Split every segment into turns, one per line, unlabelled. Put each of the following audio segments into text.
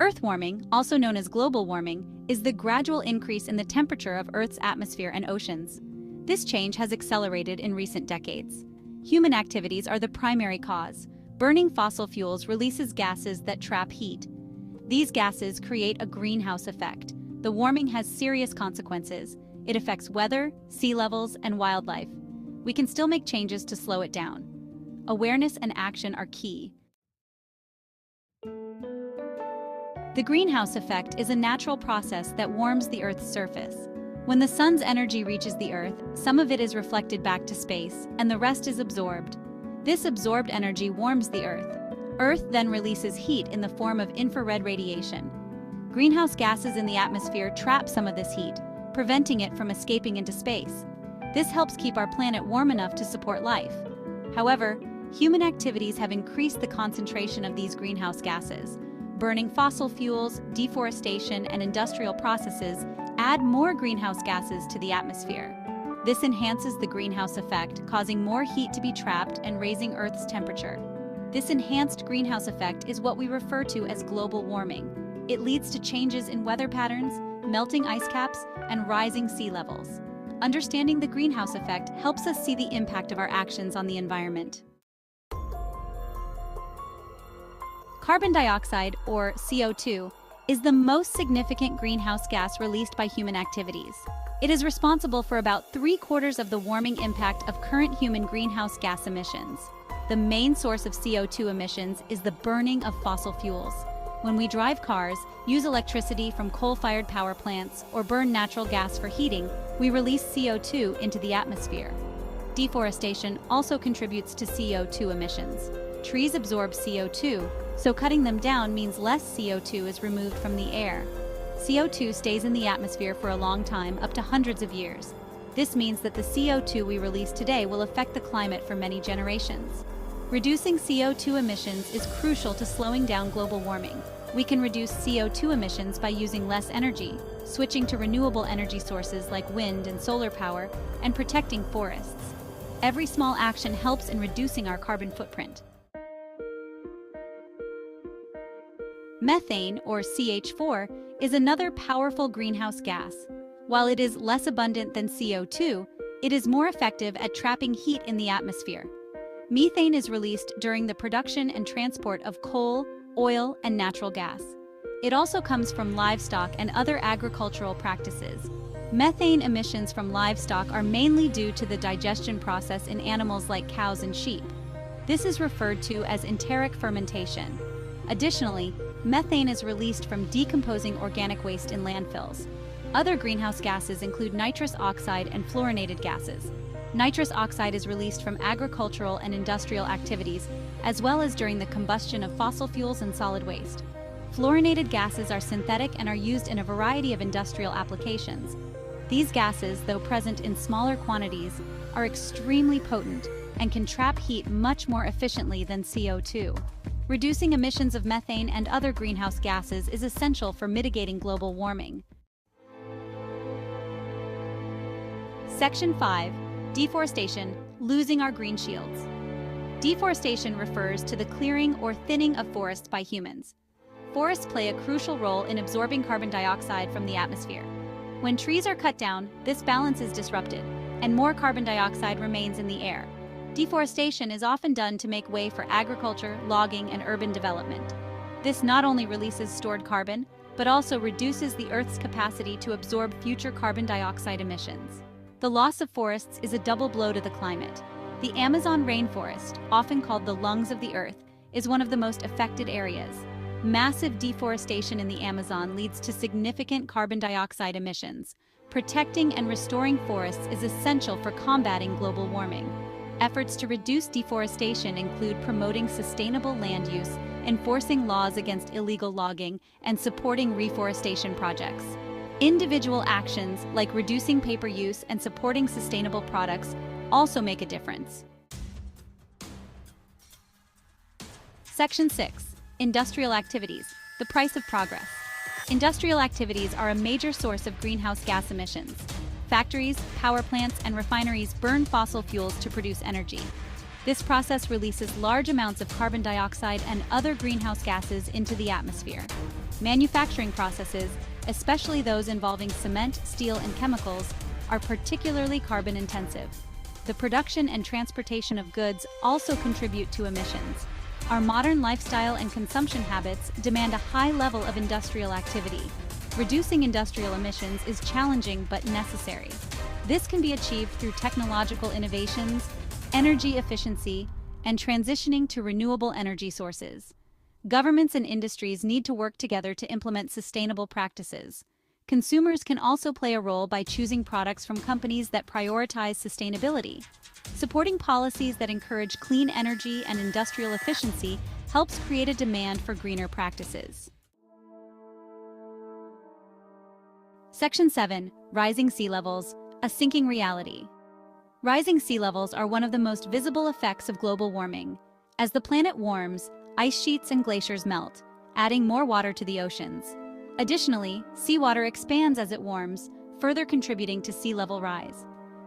Earth warming, also known as global warming, is the gradual increase in the temperature of Earth's atmosphere and oceans. This change has accelerated in recent decades. Human activities are the primary cause. Burning fossil fuels releases gases that trap heat. These gases create a greenhouse effect. The warming has serious consequences. It affects weather, sea levels, and wildlife. We can still make changes to slow it down. Awareness and action are key. The greenhouse effect is a natural process that warms the Earth's surface. When the sun's energy reaches the Earth, some of it is reflected back to space, and the rest is absorbed. This absorbed energy warms the Earth. Earth then releases heat in the form of infrared radiation. Greenhouse gases in the atmosphere trap some of this heat, preventing it from escaping into space. This helps keep our planet warm enough to support life. However, human activities have increased the concentration of these greenhouse gases. Burning fossil fuels, deforestation, and industrial processes add more greenhouse gases to the atmosphere. This enhances the greenhouse effect, causing more heat to be trapped and raising Earth's temperature. This enhanced greenhouse effect is what we refer to as global warming. It leads to changes in weather patterns, melting ice caps, and rising sea levels. Understanding the greenhouse effect helps us see the impact of our actions on the environment. Carbon dioxide, or CO2, is the most significant greenhouse gas released by human activities. It is responsible for about 3/4 of the warming impact of current human greenhouse gas emissions. The main source of CO2 emissions is the burning of fossil fuels. When we drive cars, use electricity from coal-fired power plants, or burn natural gas for heating, we release CO2 into the atmosphere. Deforestation also contributes to CO2 emissions. Trees absorb CO2, so cutting them down means less CO2 is removed from the air. CO2 stays in the atmosphere for a long time, up to hundreds of years. This means that the CO2 we release today will affect the climate for many generations. Reducing CO2 emissions is crucial to slowing down global warming. We can reduce CO2 emissions by using less energy, switching to renewable energy sources like wind and solar power, and protecting forests. Every small action helps in reducing our carbon footprint. Methane, or CH4, is another powerful greenhouse gas. While it is less abundant than CO2, it is more effective at trapping heat in the atmosphere. Methane is released during the production and transport of coal, oil, and natural gas. It also comes from livestock and other agricultural practices. Methane emissions from livestock are mainly due to the digestion process in animals like cows and sheep. This is referred to as enteric fermentation. Additionally, methane is released from decomposing organic waste in landfills. Other greenhouse gases include nitrous oxide and fluorinated gases. Nitrous oxide is released from agricultural and industrial activities, as well as during the combustion of fossil fuels and solid waste. Fluorinated gases are synthetic and are used in a variety of industrial applications. These gases, though present in smaller quantities, are extremely potent and can trap heat much more efficiently than CO2. Reducing emissions of methane and other greenhouse gases is essential for mitigating global warming. Section 5. Deforestation, losing our green shields. Deforestation refers to the clearing or thinning of forests by humans. Forests play a crucial role in absorbing carbon dioxide from the atmosphere. When trees are cut down, this balance is disrupted, and more carbon dioxide remains in the air. Deforestation is often done to make way for agriculture, logging, and urban development. This not only releases stored carbon, but also reduces the Earth's capacity to absorb future carbon dioxide emissions. The loss of forests is a double blow to the climate. The Amazon rainforest, often called the lungs of the Earth, is one of the most affected areas. Massive deforestation in the Amazon leads to significant carbon dioxide emissions. Protecting and restoring forests is essential for combating global warming. Efforts to reduce deforestation include promoting sustainable land use, enforcing laws against illegal logging, and supporting reforestation projects. Individual actions like reducing paper use and supporting sustainable products also make a difference. Section 6. Industrial activities, the price of progress. Industrial activities are a major source of greenhouse gas emissions. Factories, power plants, and refineries burn fossil fuels to produce energy. This process releases large amounts of carbon dioxide and other greenhouse gases into the atmosphere. Manufacturing processes, especially those involving cement, steel, and chemicals, are particularly carbon intensive. The production and transportation of goods also contribute to emissions. Our modern lifestyle and consumption habits demand a high level of industrial activity. Reducing industrial emissions is challenging but necessary. This can be achieved through technological innovations, energy efficiency, and transitioning to renewable energy sources. Governments and industries need to work together to implement sustainable practices. Consumers can also play a role by choosing products from companies that prioritize sustainability. Supporting policies that encourage clean energy and industrial efficiency helps create a demand for greener practices. Section 7. Rising sea levels, a sinking reality. Rising sea levels are one of the most visible effects of global warming. As the planet warms, ice sheets and glaciers melt, adding more water to the oceans. Additionally, seawater expands as it warms, further contributing to sea level rise.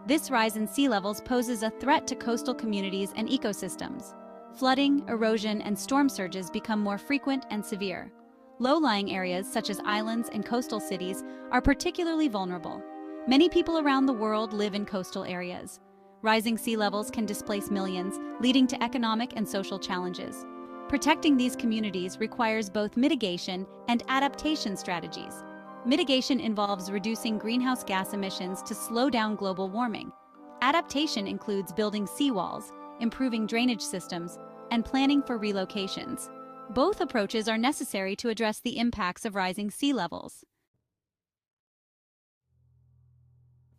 This rise in sea levels poses a threat to coastal communities and ecosystems. Flooding, erosion, and storm surges become more frequent and severe. Low-lying areas such as islands and coastal cities are particularly vulnerable. Many people around the world live in coastal areas. Rising sea levels can displace millions, leading to economic and social challenges. Protecting these communities requires both mitigation and adaptation strategies. Mitigation involves reducing greenhouse gas emissions to slow down global warming. Adaptation includes building seawalls, improving drainage systems, and planning for relocations. Both approaches are necessary to address the impacts of rising sea levels.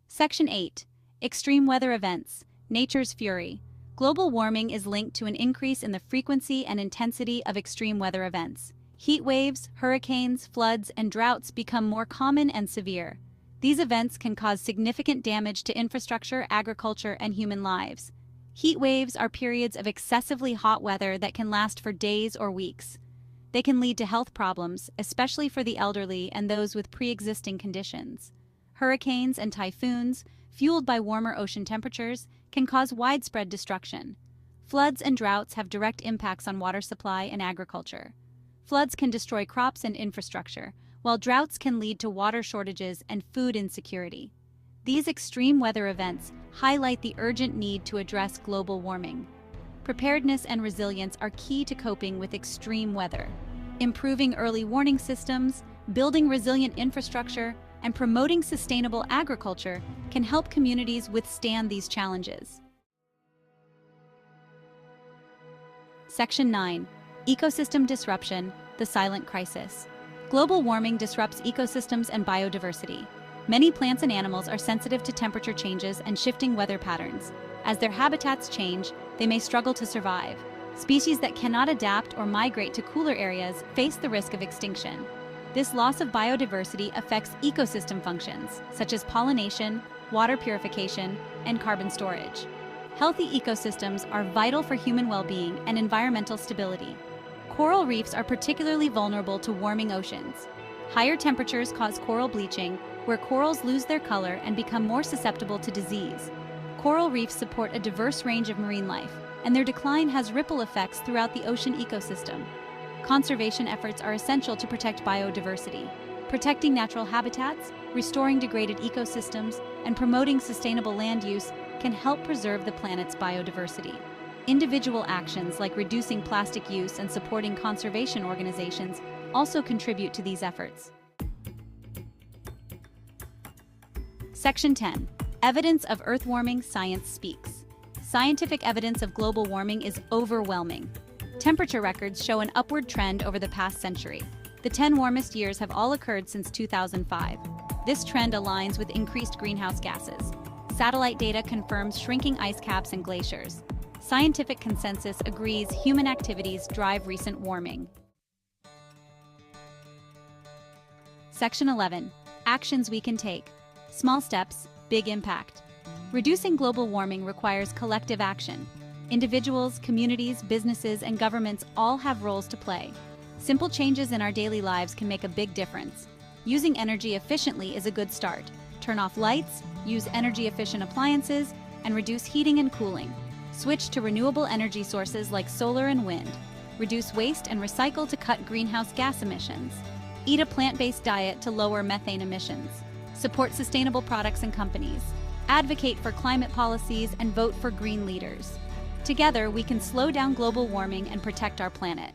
Section 8. Extreme weather events, nature's fury. Global warming is linked to an increase in the frequency and intensity of extreme weather events. Heat waves, hurricanes, floods, and droughts become more common and severe. These events can cause significant damage to infrastructure, agriculture, and human lives. Heat waves are periods of excessively hot weather that can last for days or weeks. They can lead to health problems, especially for the elderly and those with pre-existing conditions. Hurricanes and typhoons, fueled by warmer ocean temperatures, can cause widespread destruction. Floods and droughts have direct impacts on water supply and agriculture. Floods can destroy crops and infrastructure, while droughts can lead to water shortages and food insecurity. These extreme weather events highlight the urgent need to address global warming. Preparedness and resilience are key to coping with extreme weather. Improving early warning systems, building resilient infrastructure, and promoting sustainable agriculture can help communities withstand these challenges. Section 9. Ecosystem disruption, the silent crisis. Global warming disrupts ecosystems and biodiversity. Many plants and animals are sensitive to temperature changes and shifting weather patterns. As their habitats change, they may struggle to survive. Species that cannot adapt or migrate to cooler areas face the risk of extinction. This loss of biodiversity affects ecosystem functions, such as pollination, water purification, and carbon storage. Healthy ecosystems are vital for human well-being and environmental stability. Coral reefs are particularly vulnerable to warming oceans. Higher temperatures cause coral bleaching, where corals lose their color and become more susceptible to disease. Coral reefs support a diverse range of marine life, and their decline has ripple effects throughout the ocean ecosystem. Conservation efforts are essential to protect biodiversity. Protecting natural habitats, restoring degraded ecosystems, and promoting sustainable land use can help preserve the planet's biodiversity. Individual actions like reducing plastic use and supporting conservation organizations also contribute to these efforts. Section 10. Evidence of Earth warming, science speaks. Scientific evidence of global warming is overwhelming. Temperature records show an upward trend over the past century. The 10 warmest years have all occurred since 2005. This trend aligns with increased greenhouse gases. Satellite data confirms shrinking ice caps and glaciers. Scientific consensus agrees human activities drive recent warming. Section 11. Actions we can take. Small steps, big impact. Reducing global warming requires collective action. Individuals, communities, businesses, and governments all have roles to play. Simple changes in our daily lives can make a big difference. Using energy efficiently is a good start. Turn off lights, use energy-efficient appliances, and reduce heating and cooling. Switch to renewable energy sources like solar and wind. Reduce waste and recycle to cut greenhouse gas emissions. Eat a plant-based diet to lower methane emissions. Support sustainable products and companies. Advocate for climate policies and vote for green leaders. Together, we can slow down global warming and protect our planet.